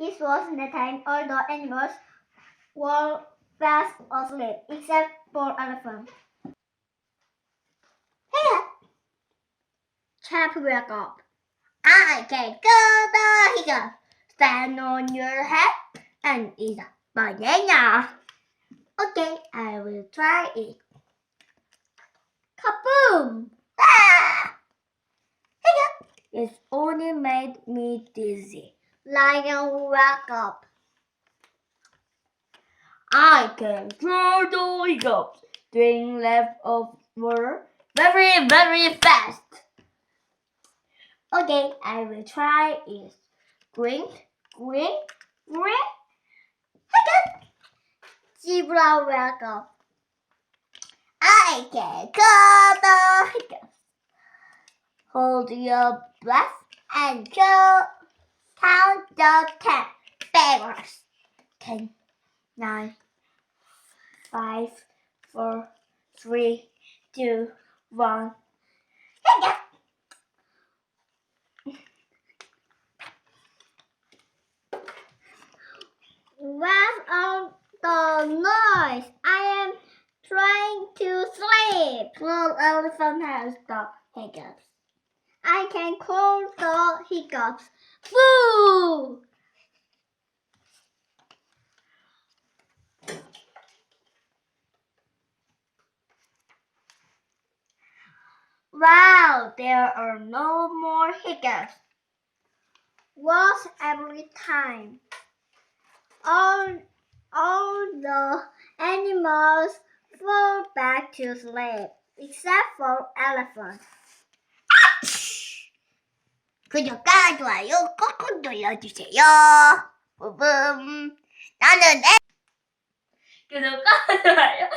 It was nighttime. All the animals were fast asleep, except for elephant. Hey! Chap woke up. I can go the hiccup. Stand on your head and eat a banana. Okay, I will try it. Kaboom! Ah! Hiccup! It's only made me dizzy. Lion woke up. I can throw the hiccups. Drink leftover very, very fast. Okay, I will try it. Drink, drink, drink. Hiccup! Zebra woke up. I can call the hiccups. Hold your breath and count the 10 backwards. 10, 9, 5, 4, 3, 2, 1. Hiccup! What's all the noise? I am trying to sleep. Little elephant has the hiccups. I can call the hiccups. Boo! Wow, there are no more hiccups. Was every time. All the animals fall back to sleep, except for elephants. 구독과 좋아요 꾹꾹 눌러주세요. 부붐. 나는 구독과 좋아요